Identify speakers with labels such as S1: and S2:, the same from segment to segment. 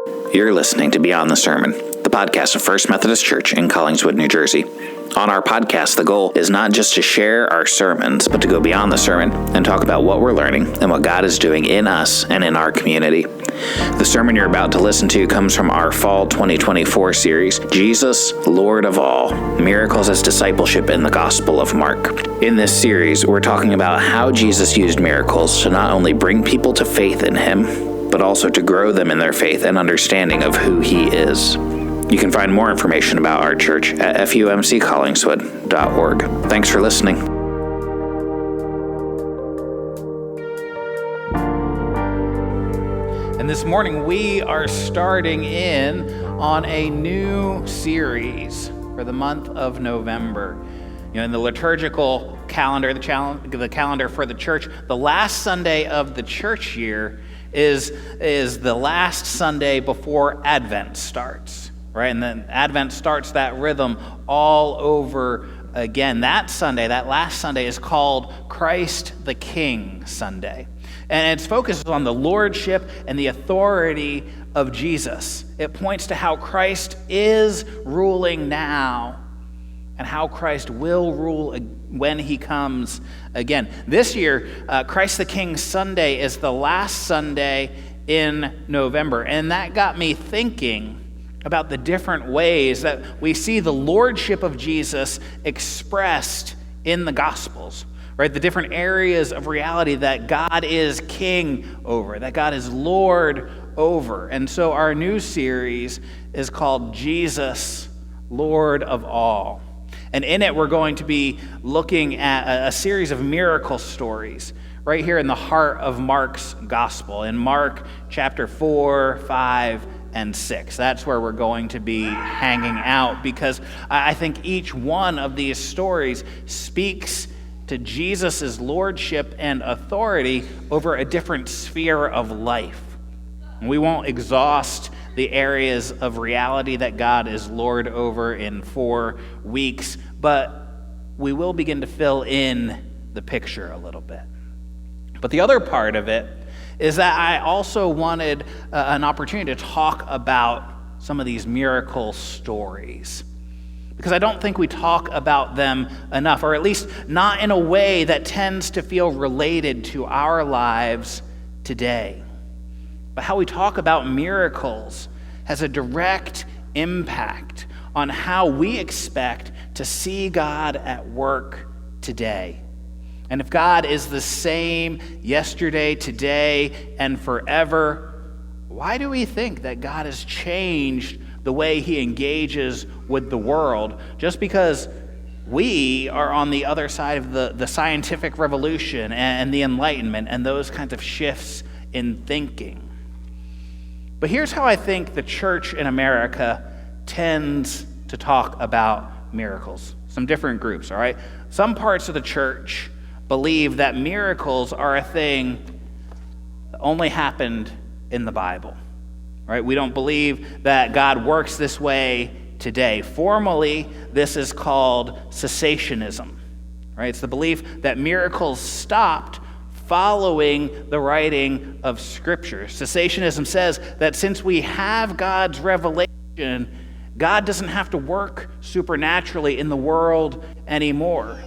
S1: You're listening to Beyond the Sermon, the podcast of First Methodist Church in Collingswood, New Jersey. On our podcast, the goal is not just to share our sermons, but to go beyond the sermon and talk about what we're learning and what God is doing in us and in our community. The sermon you're about to listen to comes from our Fall 2024 series, Jesus, Lord of All, Miracles as Discipleship in the Gospel of Mark. In this series, we're talking about how Jesus used miracles to not only bring people to faith in him, but also to grow them in their faith and understanding of who he is. You can find more information about our church at fumccollingswood.org. Thanks for listening.
S2: And this morning we are starting in on a new series for the month of November. In the liturgical calendar, the calendar for the church, the last Sunday of the church year is the last Sunday before Advent starts, right? And then Advent starts that rhythm all over again. That Sunday, that last Sunday, is called Christ the King Sunday. And it's focused on the lordship and the authority of Jesus. It points to how Christ is ruling now and how Christ will rule when he comes again. This year, Christ the King Sunday is the last Sunday in November. And that got me thinking about the different ways that we see the lordship of Jesus expressed in the Gospels, right? The different areas of reality that God is king over, that God is Lord over. And so our new series is called Jesus, Lord of All. And in it, we're going to be looking at a series of miracle stories right here in the heart of Mark's gospel, in Mark chapter 4, 5, and 6. That's where we're going to be hanging out, because I think each one of these stories speaks to Jesus' lordship and authority over a different sphere of life. We won't exhaust the areas of reality that God is Lord over in 4 weeks, but we will begin to fill in the picture a little bit. But the other part of it is that I also wanted an opportunity to talk about some of these miracle stories, because I don't think we talk about them enough, or at least not in a way that tends to feel related to our lives today. But how we talk about miracles has a direct impact on how we expect to see God at work today. And if God is the same yesterday, today, and forever, why do we think that God has changed the way he engages with the world just because we are on the other side of the scientific revolution and the Enlightenment and those kinds of shifts in thinking? But here's how I think the church in America tends to talk about miracles. Some different groups, all right? Some parts of the church believe that miracles are a thing that only happened in the Bible, right? We don't believe that God works this way today. Formally, this is called cessationism, right? It's the belief that miracles stopped following the writing of Scripture. Cessationism says that since we have God's revelation, God doesn't have to work supernaturally in the world anymore.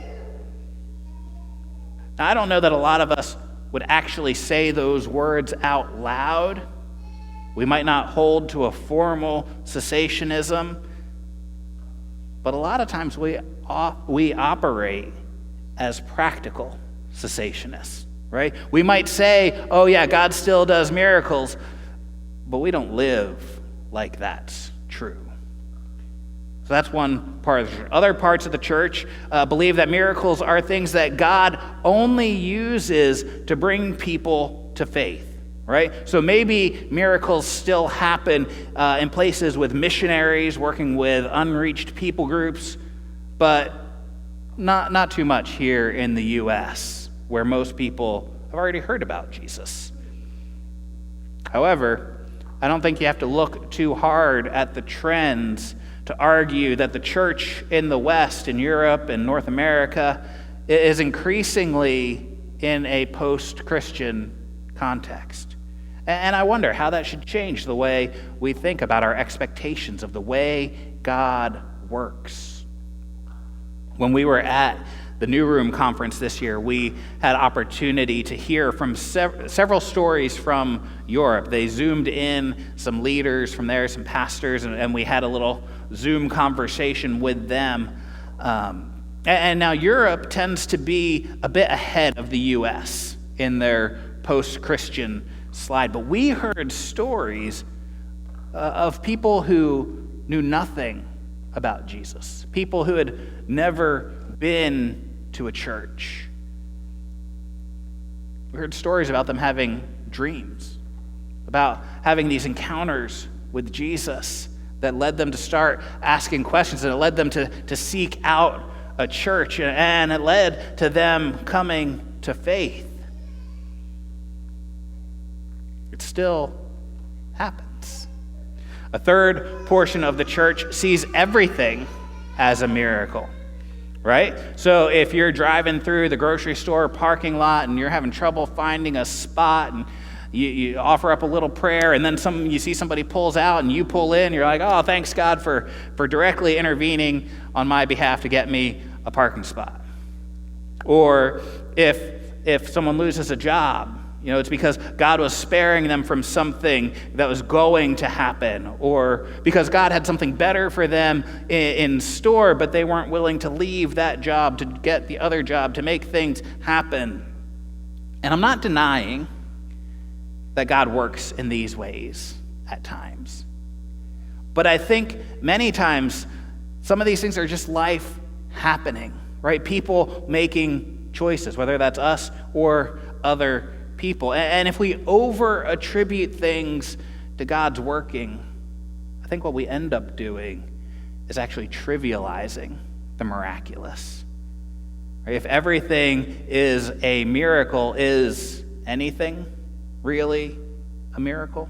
S2: Now, I don't know that a lot of us would actually say those words out loud. We might not hold to a formal cessationism, but a lot of times we operate as practical cessationists. Right? We might say, oh yeah, God still does miracles, but we don't live like that's true. So that's one part of the church. Other parts of the church believe that miracles are things that God only uses to bring people to faith. Right? So maybe miracles still happen in places with missionaries working with unreached people groups, but not too much here in the U.S., where most people have already heard about Jesus. However, I don't think you have to look too hard at the trends to argue that the church in the West, in Europe and North America, is increasingly in a post-Christian context. And I wonder how that should change the way we think about our expectations of the way God works. When we were at the New Room Conference this year, we had opportunity to hear from several stories from Europe. They zoomed in some leaders from there, some pastors, and we had a little Zoom conversation with them. And now Europe tends to be a bit ahead of the U.S. in their post-Christian slide. But we heard stories of people who knew nothing about Jesus, people who had never been to a church. We heard stories about them having dreams, about having these encounters with Jesus that led them to start asking questions, and it led them to seek out a church, and it led to them coming to faith. It still happens. A third portion of the church sees everything as a miracle. Right? So if you're driving through the grocery store parking lot and you're having trouble finding a spot, and you offer up a little prayer, and then you see somebody pulls out and you pull in, you're like, oh, thanks God for directly intervening on my behalf to get me a parking spot. Or if someone loses a job, it's because God was sparing them from something that was going to happen, or because God had something better for them in store, but they weren't willing to leave that job to get the other job to make things happen. And I'm not denying that God works in these ways at times. But I think many times some of these things are just life happening, right? People making choices, whether that's us or other people. And if we over-attribute things to God's working, I think what we end up doing is actually trivializing the miraculous. Right? If everything is a miracle, is anything really a miracle?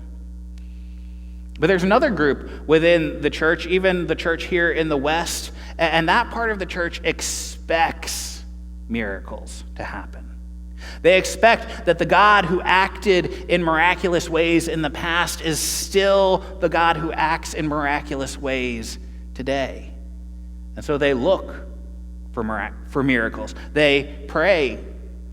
S2: But there's another group within the church, even the church here in the West, and that part of the church expects miracles to happen. They expect that the God who acted in miraculous ways in the past is still the God who acts in miraculous ways today. And so they look for miracles. They pray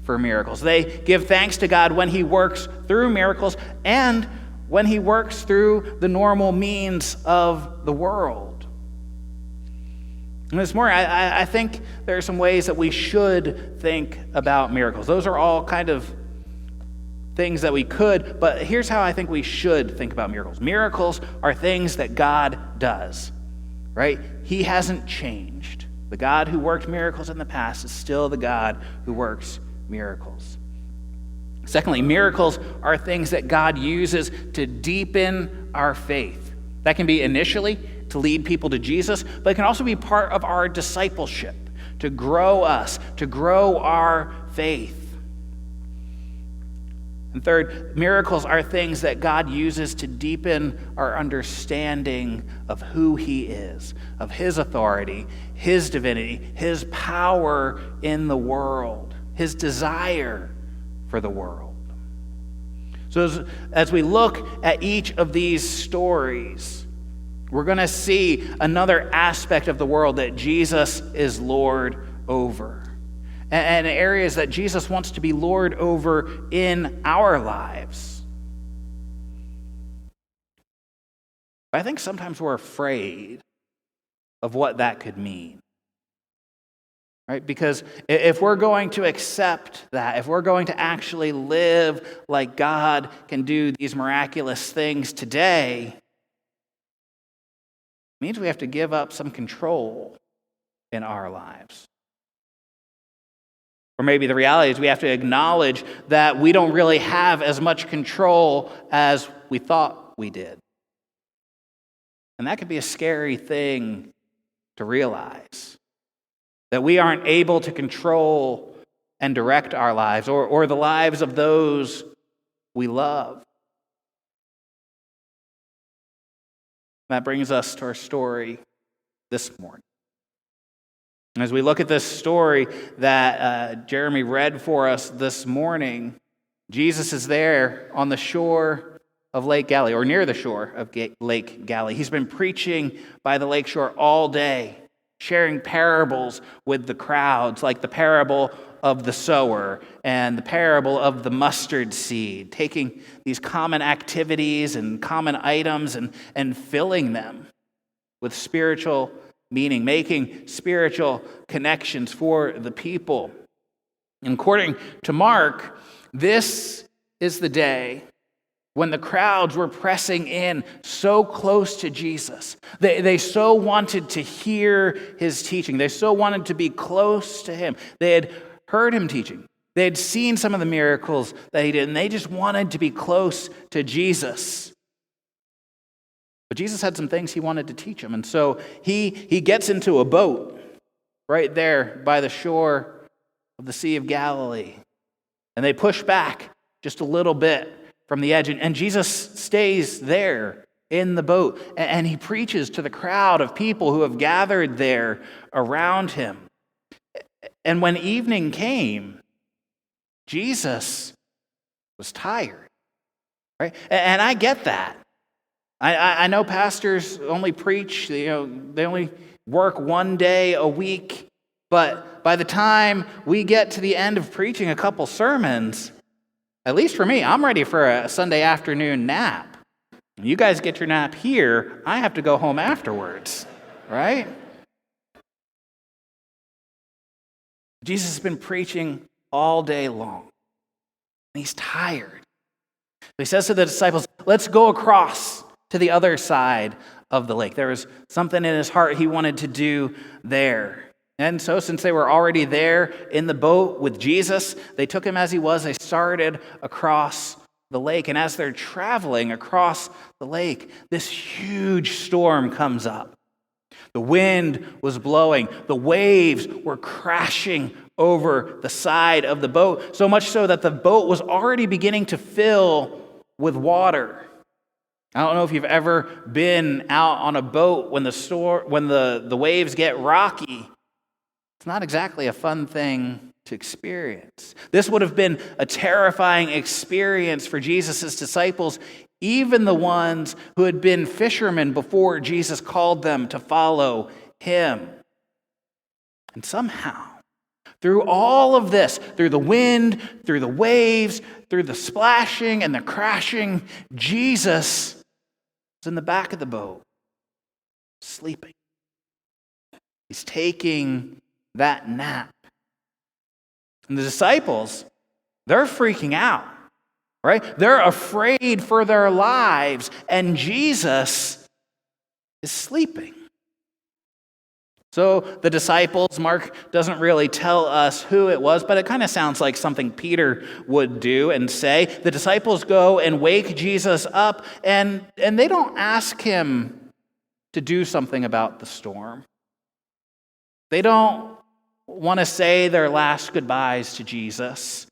S2: for miracles. They give thanks to God when He works through miracles and when He works through the normal means of the world. And this morning, I think there are some ways that we should think about miracles. Those are all kind of things that we could, but here's how I think we should think about miracles. Miracles are things that God does, right? He hasn't changed. The God who worked miracles in the past is still the God who works miracles. Secondly, miracles are things that God uses to deepen our faith. That can be initially to lead people to Jesus, but it can also be part of our discipleship, to grow us, to grow our faith. And third, miracles are things that God uses to deepen our understanding of who He is, of His authority, His divinity, His power in the world, His desire for the world. So as we look at each of these stories, we're going to see another aspect of the world that Jesus is Lord over, and areas that Jesus wants to be Lord over in our lives. I think sometimes we're afraid of what that could mean. Right? Because if we're going to accept that, if we're going to actually live like God can do these miraculous things today, it means we have to give up some control in our lives. Or maybe the reality is we have to acknowledge that we don't really have as much control as we thought we did. And that could be a scary thing to realize. That we aren't able to control and direct our lives or the lives of those we love. That brings us to our story this morning. As we look at this story that Jeremy read for us this morning, Jesus is there on the shore of Lake Galilee, or near the shore of Lake Galilee. He's been preaching by the lakeshore all day, sharing parables with the crowds, like the parable of the sower and the parable of the mustard seed, taking these common activities and common items and filling them with spiritual meaning, making spiritual connections for the people. And according to Mark, this is the day when the crowds were pressing in so close to Jesus. They so wanted to hear his teaching. They so wanted to be close to him. They had heard him teaching. They had seen some of the miracles that he did, and they just wanted to be close to Jesus. But Jesus had some things he wanted to teach them, and so he gets into a boat right there by the shore of the Sea of Galilee, and they push back just a little bit from the edge, and Jesus stays there in the boat, and he preaches to the crowd of people who have gathered there around him. And when evening came, Jesus was tired, right? And I get that. I know pastors only preach, they only work one day a week, but by the time we get to the end of preaching a couple sermons, at least for me, I'm ready for a Sunday afternoon nap. You guys get your nap here, I have to go home afterwards, right? Jesus has been preaching all day long, and he's tired. He says to the disciples, let's go across to the other side of the lake. There was something in his heart he wanted to do there. And so since they were already there in the boat with Jesus, they took him as he was. They started across the lake. And as they're traveling across the lake, this huge storm comes up. The wind was blowing. The waves were crashing over the side of the boat, so much so that the boat was already beginning to fill with water. I don't know if you've ever been out on a boat when the waves get rocky. It's not exactly a fun thing to experience. This would have been a terrifying experience for Jesus' disciples, even the ones who had been fishermen before Jesus called them to follow him. And somehow, through all of this, through the wind, through the waves, through the splashing and the crashing, Jesus is in the back of the boat, sleeping. He's taking that nap. And the disciples, they're freaking out, right? They're afraid for their lives, and Jesus is sleeping. So the disciples, Mark doesn't really tell us who it was, but it kind of sounds like something Peter would do and say. The disciples go and wake Jesus up, and they don't ask him to do something about the storm. They don't want to say their last goodbyes to Jesus.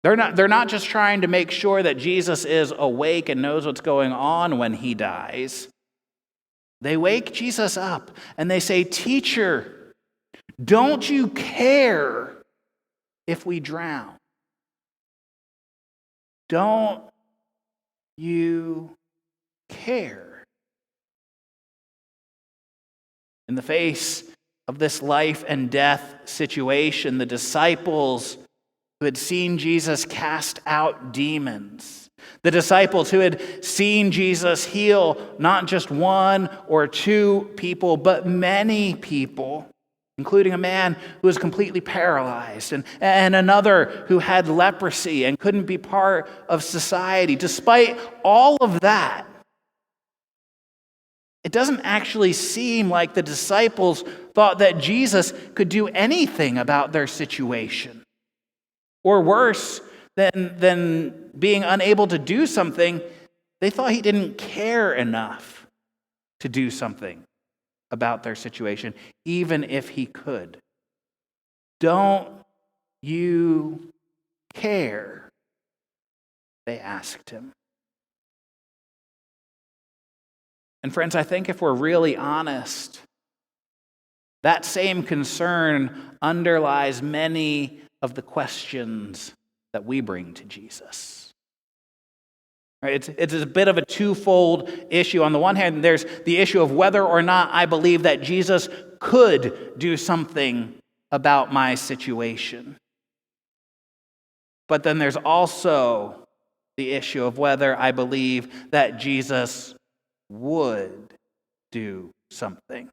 S2: They're not just trying to make sure that Jesus is awake and knows what's going on when he dies. They wake Jesus up and they say, "Teacher, don't you care if we drown? Don't you care?" In the face of this life and death situation, the disciples who had seen Jesus cast out demons, the disciples who had seen Jesus heal not just one or two people, but many people, including a man who was completely paralyzed and another who had leprosy and couldn't be part of society. Despite all of that, it doesn't actually seem like the disciples thought that Jesus could do anything about their situation. Or worse than being unable to do something, they thought he didn't care enough to do something about their situation, even if he could. Don't you care? They asked him. And friends, I think if we're really honest, that same concern underlies many of the questions that we bring to Jesus. Right? It's a bit of a twofold issue. On the one hand, there's the issue of whether or not I believe that Jesus could do something about my situation. But then there's also the issue of whether I believe that Jesus would do something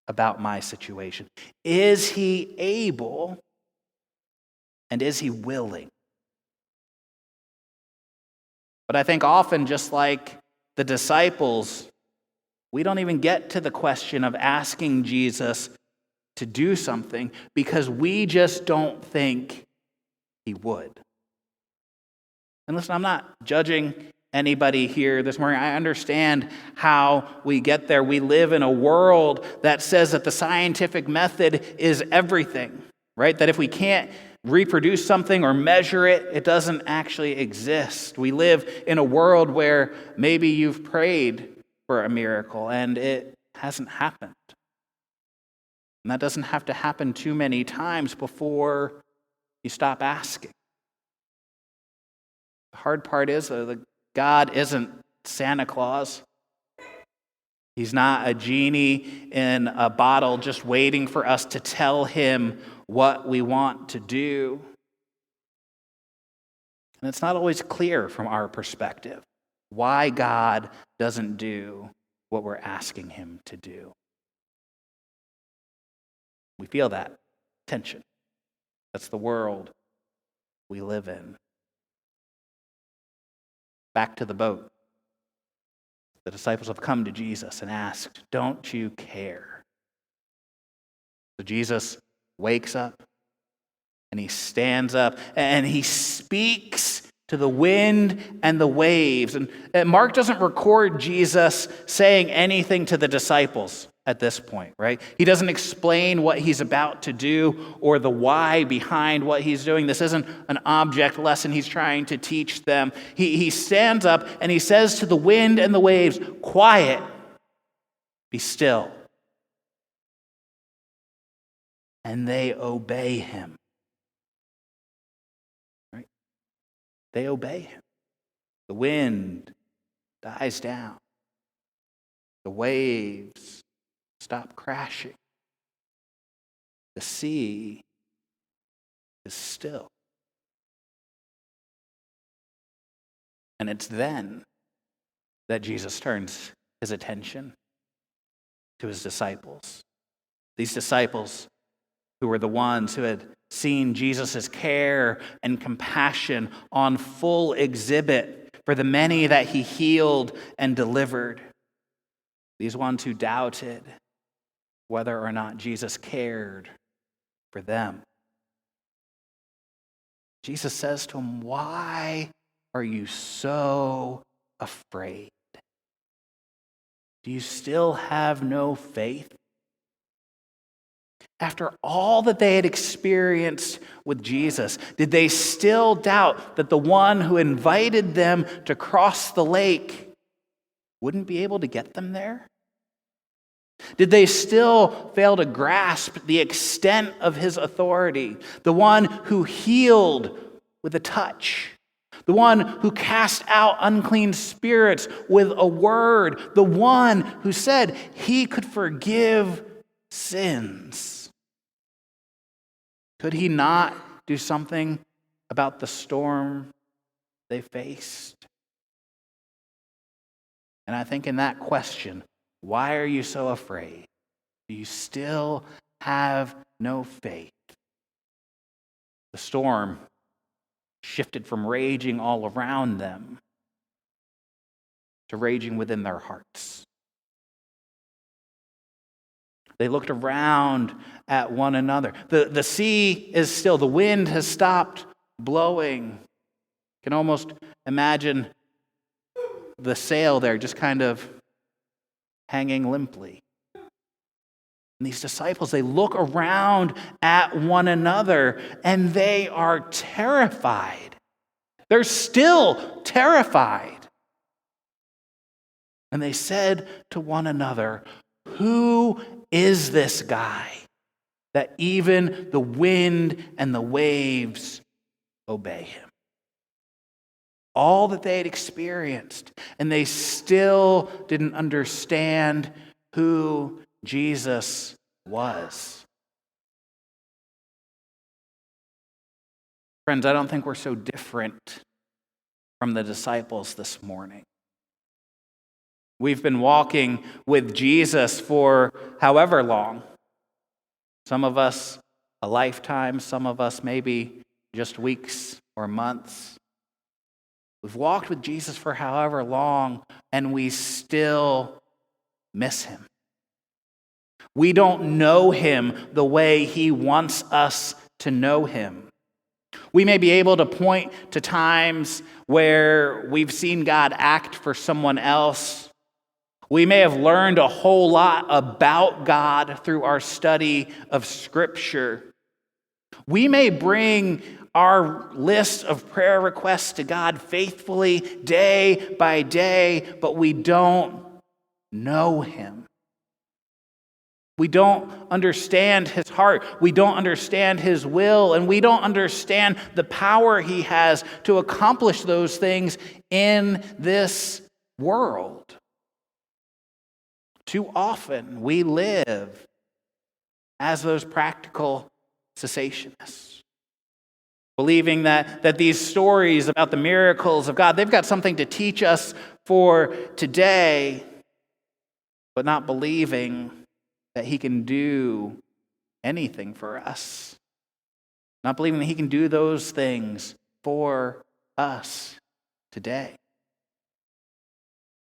S2: about my situation. Is he able and is he willing? But I think often, just like the disciples, we don't even get to the question of asking Jesus to do something because we just don't think he would. And listen, I'm not judging anybody here this morning. I understand how we get there. We live in a world that says that the scientific method is everything, right? That if we can't reproduce something or measure it, it doesn't actually exist. We live in a world where maybe you've prayed for a miracle and it hasn't happened. And that doesn't have to happen too many times before you stop asking. The hard part is that God isn't Santa Claus. He's not a genie in a bottle just waiting for us to tell him what we want to do. And it's not always clear from our perspective why God doesn't do what we're asking him to do. We feel that tension. That's the world we live in. Back to the boat. The disciples have come to Jesus and asked, "Don't you care?" So Jesus wakes up and he stands up and he speaks to the wind and the waves. And Mark doesn't record Jesus saying anything to the disciples at this point, right? He doesn't explain what he's about to do or the why behind what he's doing. This isn't an object lesson he's trying to teach them. He stands up and he says to the wind and the waves, "Quiet, be still." And they obey him. Right? They obey him. The wind dies down. The waves stop crashing. The sea is still. And it's then that Jesus turns his attention to his disciples. These disciples who were the ones who had seen Jesus' care and compassion on full exhibit for the many that he healed and delivered. These ones who doubted whether or not Jesus cared for them. Jesus says to them, "Why are you so afraid? Do you still have no faith?" After all that they had experienced with Jesus, did they still doubt that the one who invited them to cross the lake wouldn't be able to get them there? Did they still fail to grasp the extent of his authority? The one who healed with a touch. The one who cast out unclean spirits with a word. The one who said he could forgive sins. Could he not do something about the storm they faced? And I think in that question, why are you so afraid? Do you still have no faith? The storm shifted from raging all around them to raging within their hearts. They looked around at one another. The sea is still, the wind has stopped blowing. You can almost imagine the sail there just kind of hanging limply. And these disciples, they look around at one another and they are terrified. They're still terrified. And they said to one another, "Who is this guy that even the wind and the waves obey him. All that they had experienced, and they still didn't understand who Jesus was. Friends, I don't think we're so different from the disciples this morning. We've been walking with Jesus for however long. Some of us a lifetime, some of us maybe just weeks or months. We've walked with Jesus for however long, and we still miss him. We don't know him the way he wants us to know him. We may be able to point to times where we've seen God act for someone else. We may have learned a whole lot about God through our study of Scripture. We may bring our list of prayer requests to God faithfully day by day, but we don't know him. We don't understand his heart. We don't understand his will, and we don't understand the power he has to accomplish those things in this world. Too often we live as those practical cessationists, believing that these stories about the miracles of God, they've got something to teach us for today, but not believing that he can do anything for us. Not believing that he can do those things for us today.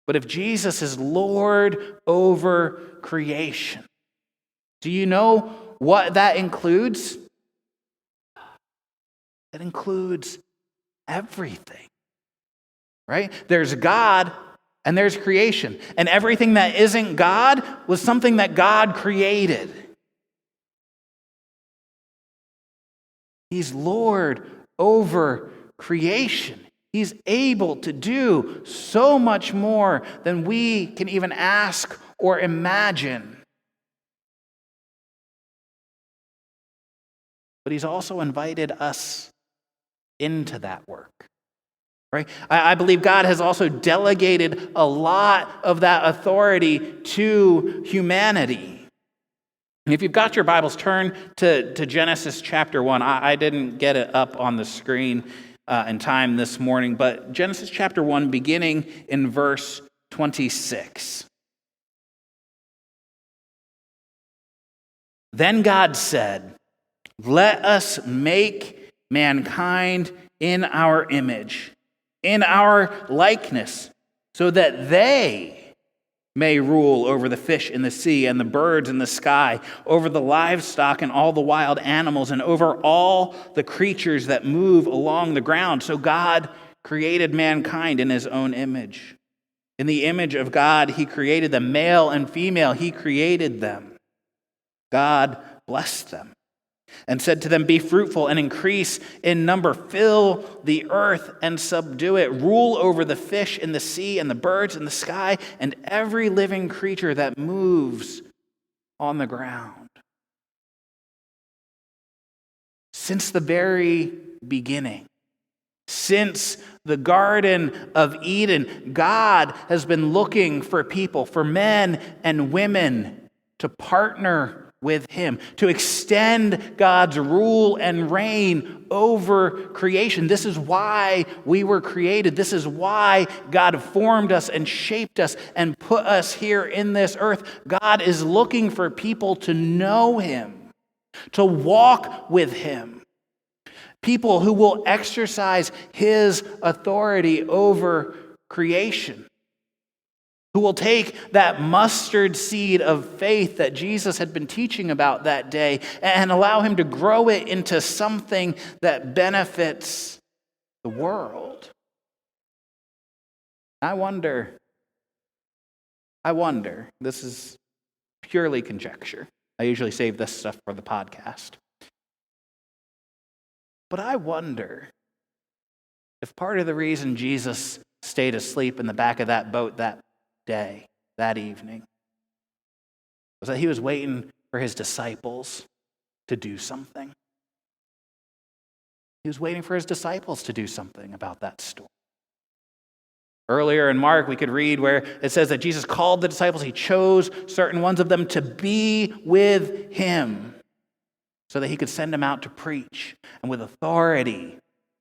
S2: But if Jesus is Lord over creation, do you know what that includes? It includes everything, right? There's God and there's creation. And everything that isn't God was something that God created. He's Lord over creation. He's able to do so much more than we can even ask or imagine. But he's also invited us into that work. Right? I believe God has also delegated a lot of that authority to humanity. If you've got your Bibles, turn to Genesis chapter 1. I didn't get it up on the screen in time this morning, but Genesis chapter 1, beginning in verse 26. Then God said, "Let us make mankind in our image, in our likeness, so that they may rule over the fish in the sea and the birds in the sky, over the livestock and all the wild animals, and over all the creatures that move along the ground." So God created mankind in his own image. In the image of God, he created them, male and female, he created them. God blessed them and said to them, "Be fruitful and increase in number, fill the earth and subdue it, rule over the fish in the sea and the birds in the sky and every living creature that moves on the ground." Since the very beginning, since the Garden of Eden, God has been looking for people, for men and women, to partner with him, to extend God's rule and reign over creation. This is why we were created. This is why God formed us and shaped us and put us here in this earth. God is looking for people to know him, to walk with him, people who will exercise his authority over creation, who will take that mustard seed of faith that Jesus had been teaching about that day and allow him to grow it into something that benefits the world. I wonder, this is purely conjecture. I usually save this stuff for the podcast. But I wonder if part of the reason Jesus stayed asleep in the back of that boat that evening, was that he was waiting for his disciples to do something. He was waiting for his disciples to do something about that storm. Earlier in Mark, we could read where it says that Jesus called the disciples. He chose certain ones of them to be with him so that he could send them out to preach and with authority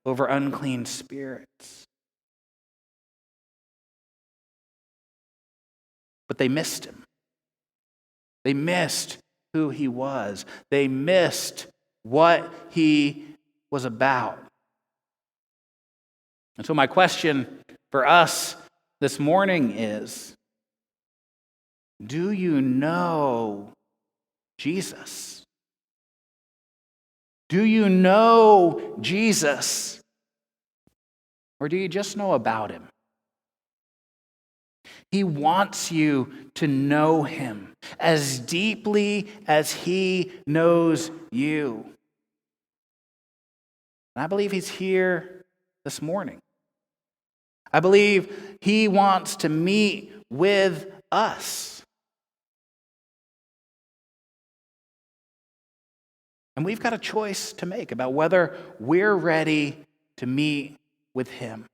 S2: over unclean spirits. But they missed him. They missed who he was. They missed what he was about. And so my question for us this morning is, do you know Jesus? Do you know Jesus? Or do you just know about him? He wants you to know him as deeply as he knows you. And I believe he's here this morning. I believe he wants to meet with us. And we've got a choice to make about whether we're ready to meet with him.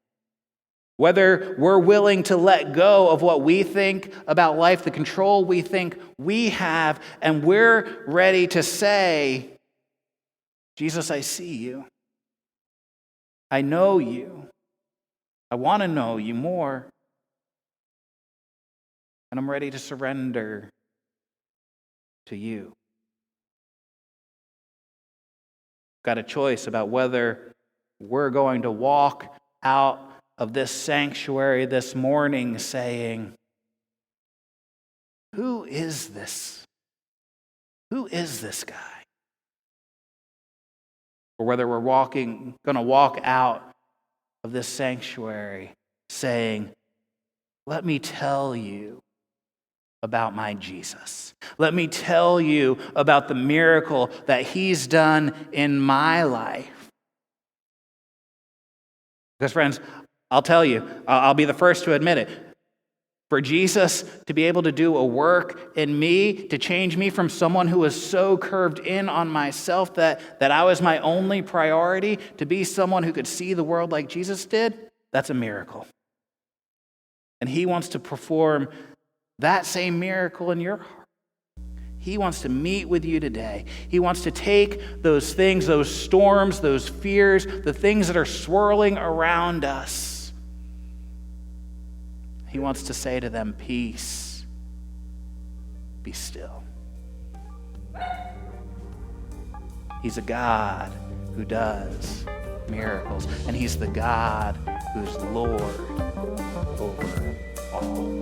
S2: Whether we're willing to let go of what we think about life, the control we think we have, and we're ready to say, Jesus, I see you. I know you. I want to know you more. And I'm ready to surrender to you. Got a choice about whether we're going to walk out of this sanctuary this morning saying, who is this? Who is this guy? Or whether we're going to walk out of this sanctuary saying, let me tell you about my Jesus. Let me tell you about the miracle that he's done in my life. Because friends, I'll tell you, I'll be the first to admit it. For Jesus to be able to do a work in me, to change me from someone who was so curved in on myself that I was my only priority, to be someone who could see the world like Jesus did, that's a miracle. And he wants to perform that same miracle in your heart. He wants to meet with you today. He wants to take those things, those storms, those fears, the things that are swirling around us. He wants to say to them, peace, be still. He's a God who does miracles, and he's the God who's Lord over all.